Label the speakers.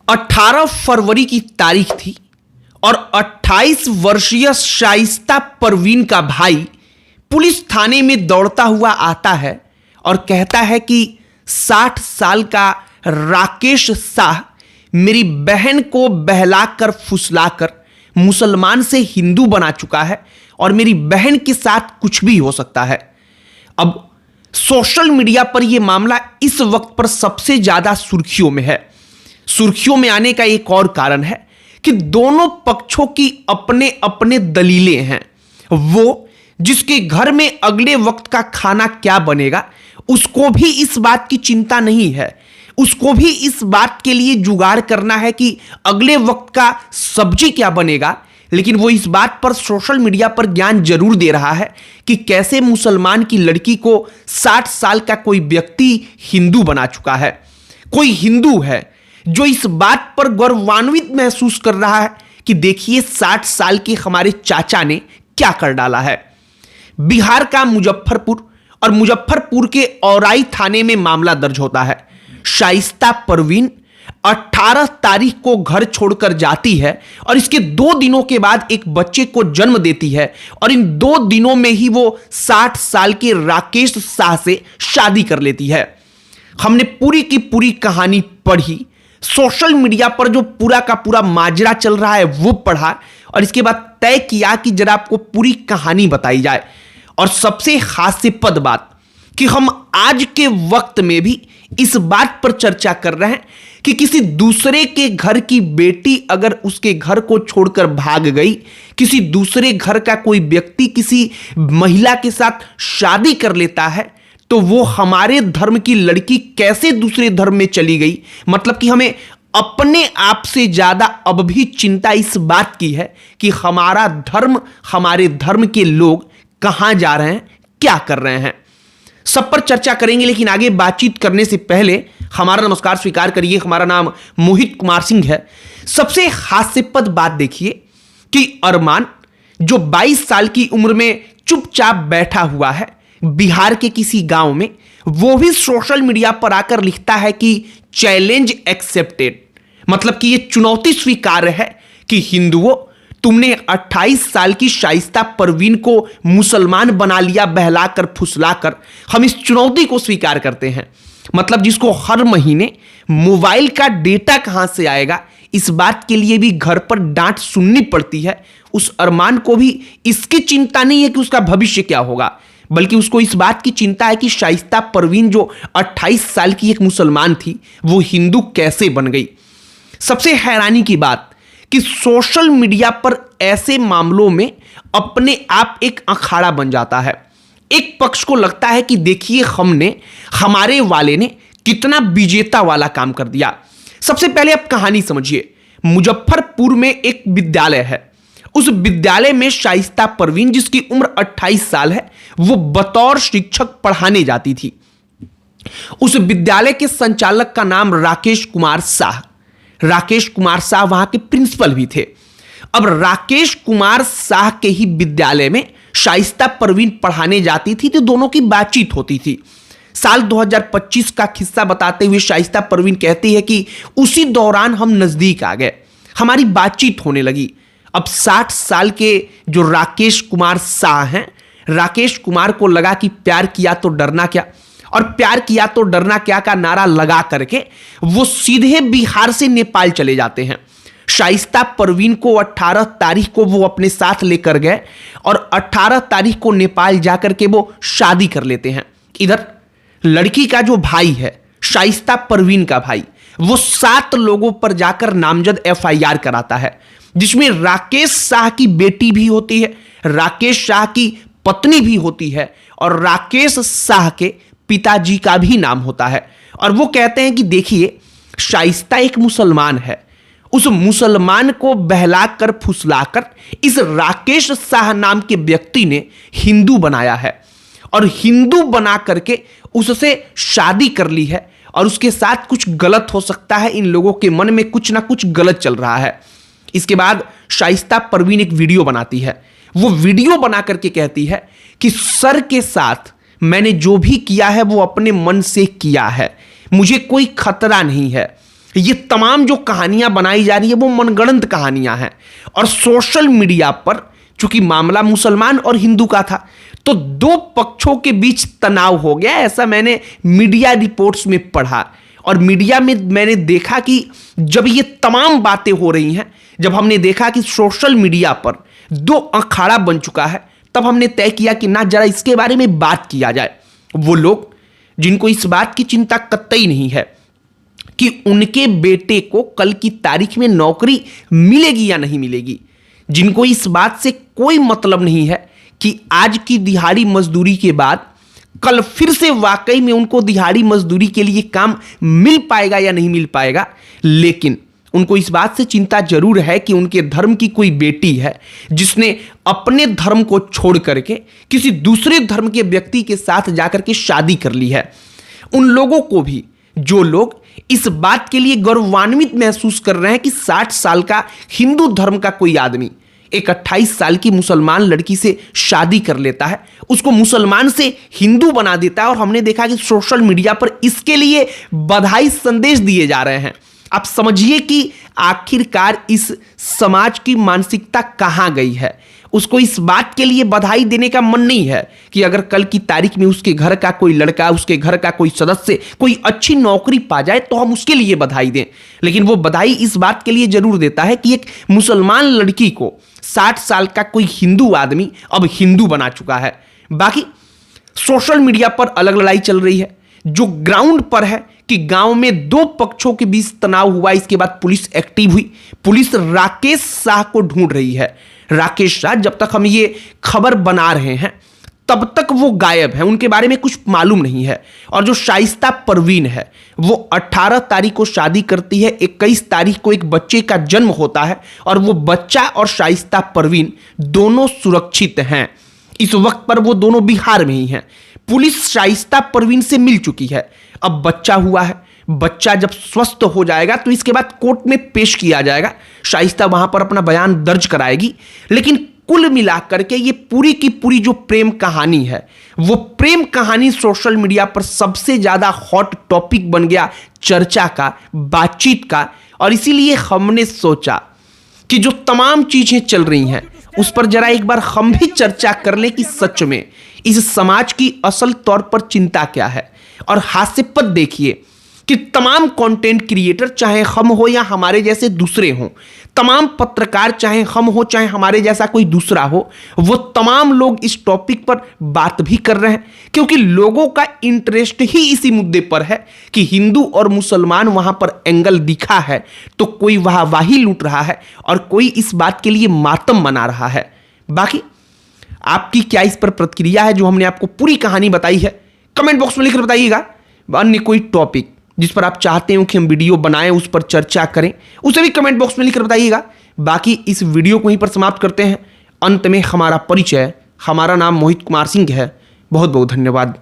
Speaker 1: 18 फरवरी की तारीख थी और 28 वर्षीय शाइस्ता परवीन का भाई पुलिस थाने में दौड़ता हुआ आता है और कहता है कि 60 साल का राकेश शाह मेरी बहन को बहलाकर फुसलाकर मुसलमान से हिंदू बना चुका है और मेरी बहन के साथ कुछ भी हो सकता है। अब सोशल मीडिया पर यह मामला इस वक्त पर सबसे ज्यादा सुर्खियों में है। सुर्खियों में आने का एक और कारण है कि दोनों पक्षों की अपने अपने दलीलें हैं। वो जिसके घर में अगले वक्त का खाना क्या बनेगा उसको भी इस बात की चिंता नहीं है, उसको भी इस बात के लिए जुगाड़ करना है कि अगले वक्त का सब्जी क्या बनेगा, लेकिन वो इस बात पर सोशल मीडिया पर ज्ञान जरूर दे रहा है कि कैसे मुसलमान की लड़की को 60 साल का कोई व्यक्ति हिंदू बना चुका है। कोई हिंदू है जो इस बात पर गौरवान्वित महसूस कर रहा है कि देखिए 60 साल के हमारे चाचा ने क्या कर डाला है। बिहार का मुजफ्फरपुर और मुजफ्फरपुर के औराई थाने में मामला दर्ज होता है। शाइस्ता परवीन 18 तारीख को घर छोड़कर जाती है और इसके 2 दिनों के बाद एक बच्चे को जन्म देती है और इन 2 दिनों में ही वो 60 साल के राकेश शाह से शादी कर लेती है। हमने पूरी की पूरी कहानी पढ़ी, सोशल मीडिया पर जो पूरा का पूरा माजरा चल रहा है वो पढ़ा और इसके बाद तय किया कि जरा आपको पूरी कहानी बताई जाए। और सबसे हास्यास्पद बात कि हम आज के वक्त में भी इस बात पर चर्चा कर रहे हैं कि किसी दूसरे के घर की बेटी अगर उसके घर को छोड़कर भाग गई, किसी दूसरे घर का कोई व्यक्ति किसी महिला के साथ शादी कर लेता है, तो वो हमारे धर्म की लड़की कैसे दूसरे धर्म में चली गई। मतलब कि हमें अपने आप से ज्यादा अब भी चिंता इस बात की है कि हमारा धर्म, हमारे धर्म के लोग कहां जा रहे हैं, क्या कर रहे हैं। सब पर चर्चा करेंगे, लेकिन आगे बातचीत करने से पहले हमारा नमस्कार स्वीकार करिए। हमारा नाम मोहित कुमार सिंह है। सबसे हास्यास्पद बात देखिए कि अरमान जो 22 साल की उम्र में चुपचाप बैठा हुआ है बिहार के किसी गांव में, वो भी सोशल मीडिया पर आकर लिखता है कि चैलेंज एक्सेप्टेड। मतलब कि यह चुनौती स्वीकार है कि हिंदुओं, तुमने 28 साल की शाइस्ता परवीन को मुसलमान बना लिया बहलाकर फुसलाकर। हम इस चुनौती को स्वीकार करते हैं। मतलब जिसको हर महीने मोबाइल का डेटा कहां से आएगा इस बात के लिए भी घर पर डांट सुननी पड़ती है, उस अरमान को भी इसकी चिंता नहीं है कि उसका भविष्य क्या होगा, बल्कि उसको इस बात की चिंता है कि शाइस्ता परवीन जो 28 साल की एक मुसलमान थी वो हिंदू कैसे बन गई। सबसे हैरानी की बात कि सोशल मीडिया पर ऐसे मामलों में अपने आप एक अखाड़ा बन जाता है। एक पक्ष को लगता है कि देखिए हमारे वाले ने कितना विजेता वाला काम कर दिया। सबसे पहले आप कहानी समझिए। मुजफ्फरपुर में एक विद्यालय है। उस विद्यालय में शाइस्ता परवीन जिसकी उम्र 28 साल है, वो बतौर शिक्षक पढ़ाने जाती थी। उस विद्यालय के संचालक का नाम राकेश कुमार शाह। राकेश कुमार शाह वहां के प्रिंसिपल भी थे। अब राकेश कुमार शाह के ही विद्यालय में शाइस्ता परवीन पढ़ाने जाती थी तो दोनों की बातचीत होती थी। साल 2025 का किस्सा बताते हुए शाइस्ता परवीन कहती है कि उसी दौरान हम नजदीक आ गए, हमारी बातचीत होने लगी। अब 60 साल के जो राकेश कुमार शाह हैं, राकेश कुमार को लगा कि प्यार किया तो डरना क्या, और प्यार किया तो डरना क्या का नारा लगा करके वो सीधे बिहार से नेपाल चले जाते हैं। शाइस्ता परवीन को 18 तारीख को वो अपने साथ लेकर गए और 18 तारीख को नेपाल जाकर के वो शादी कर लेते हैं। इधर लड़की का जो भाई है, शाइस्ता परवीन का भाई, वो 7 लोगों पर जाकर नामजद FIR कराता है, जिसमें राकेश शाह की बेटी भी होती है, राकेश शाह की पत्नी भी होती है और राकेश शाह के पिताजी का भी नाम होता है। और वो कहते हैं कि देखिए शाइस्ता एक मुसलमान है, उस मुसलमान को बहलाकर फुसलाकर इस राकेश शाह नाम के व्यक्ति ने हिंदू बनाया है और हिंदू बना करके उससे शादी कर ली है और उसके साथ कुछ गलत हो सकता है, इन लोगों के मन में कुछ ना कुछ गलत चल रहा है। इसके बाद शाइस्ता परवीन एक वीडियो बनाती है। वो वीडियो बना करके कहती है कि सर के साथ मैंने जो भी किया है वो अपने मन से किया है, मुझे कोई खतरा नहीं है। ये तमाम जो कहानियां बनाई जा रही है वो मनगढ़ंत कहानियां हैं। और सोशल मीडिया पर चूंकि मामला मुसलमान और हिंदू का था, तो दो पक्षों के बीच तनाव हो गया, ऐसा मैंने मीडिया रिपोर्ट्स में पढ़ा। और मीडिया में मैंने देखा कि जब ये तमाम बातें हो रही हैं, जब हमने देखा कि सोशल मीडिया पर दो अखाड़ा बन चुका है, तब हमने तय किया कि ना, जरा इसके बारे में बात किया जाए। वो लोग जिनको इस बात की चिंता कतई नहीं है कि उनके बेटे को कल की तारीख में नौकरी मिलेगी या नहीं मिलेगी, जिनको इस बात से कोई मतलब नहीं है कि आज की दिहाड़ी मजदूरी के बाद कल फिर से वाकई में उनको दिहाड़ी मजदूरी के लिए काम मिल पाएगा या नहीं मिल पाएगा, लेकिन उनको इस बात से चिंता जरूर है कि उनके धर्म की कोई बेटी है जिसने अपने धर्म को छोड़ करके किसी दूसरे धर्म के व्यक्ति के साथ जाकर के शादी कर ली है। उन लोगों को भी, जो लोग इस बात के लिए गौरवान्वित महसूस कर रहे हैं कि 60 साल का हिंदू धर्म का कोई आदमी एक 28 साल की मुसलमान लड़की से शादी कर लेता है, उसको मुसलमान से हिंदू बना देता है, और हमने देखा कि सोशल मीडिया पर इसके लिए बधाई संदेश दिए जा रहे हैं। आप समझिए कि आखिरकार इस समाज की मानसिकता कहां गई है। उसको इस बात के लिए बधाई देने का मन नहीं है कि अगर कल की तारीख में उसके घर का कोई लड़का, उसके घर का कोई सदस्य कोई अच्छी नौकरी पा जाए तो हम उसके लिए बधाई दें, लेकिन वो बधाई इस बात के लिए जरूर देता है कि एक मुसलमान लड़की को 60 साल का कोई हिंदू आदमी अब हिंदू बना चुका है। बाकी सोशल मीडिया पर अलग लड़ाई चल रही है, जो ग्राउंड पर है कि गांव में दो पक्षों के बीच तनाव हुआ। इसके बाद पुलिस एक्टिव हुई, पुलिस राकेश शाह को ढूंढ रही है। राकेश शाह, जब तक हम ये खबर बना रहे हैं तब तक वो गायब है, उनके बारे में कुछ मालूम नहीं है। और जो शाइस्ता परवीन है वो 18 तारीख को शादी करती है, 21 तारीख को एक बच्चे का जन्म होता है, और वो बच्चा और शाइस्ता परवीन दोनों सुरक्षित हैं। इस वक्त पर वो दोनों बिहार में ही हैं। पुलिस शाइस्ता परवीन से मिल चुकी है, अब बच्चा हुआ है, बच्चा जब स्वस्थ हो जाएगा तो इसके बाद कोर्ट में पेश किया जाएगा, शाइस्ता वहां पर अपना बयान दर्ज कराएगी। लेकिन कुल मिलाकर के ये पूरी की पूरी जो प्रेम कहानी है, वो प्रेम कहानी सोशल मीडिया पर सबसे ज्यादा हॉट टॉपिक बन गया, चर्चा का, बातचीत का। और इसीलिए हमने सोचा कि जो तमाम चीजें चल रही हैं उस पर जरा एक बार हम भी चर्चा कर लें कि सच में इस समाज की असल तौर पर चिंता क्या है। और हास्यास्पद देखिए कि तमाम कंटेंट क्रिएटर, चाहे हम हो या हमारे जैसे दूसरे हों, तमाम पत्रकार, चाहे हम हो चाहे हमारे जैसा कोई दूसरा हो, वो तमाम लोग इस टॉपिक पर बात भी कर रहे हैं, क्योंकि लोगों का इंटरेस्ट ही इसी मुद्दे पर है कि हिंदू और मुसलमान वहां पर एंगल दिखा है तो कोई वाहवाही लूट रहा है और कोई इस बात के लिए मातम मना रहा है। बाकी आपकी क्या इस पर प्रतिक्रिया है जो हमने आपको पूरी कहानी बताई है, कमेंट बॉक्स में लिखकर बताइएगा। अन्य कोई टॉपिक जिस पर आप चाहते हो कि हम वीडियो बनाएं, उस पर चर्चा करें, उसे भी कमेंट बॉक्स में लिखकर बताइएगा। बाकी इस वीडियो को यहीं पर समाप्त करते हैं। अंत में हमारा परिचय, हमारा नाम मोहित कुमार सिंह है। बहुत बहुत धन्यवाद।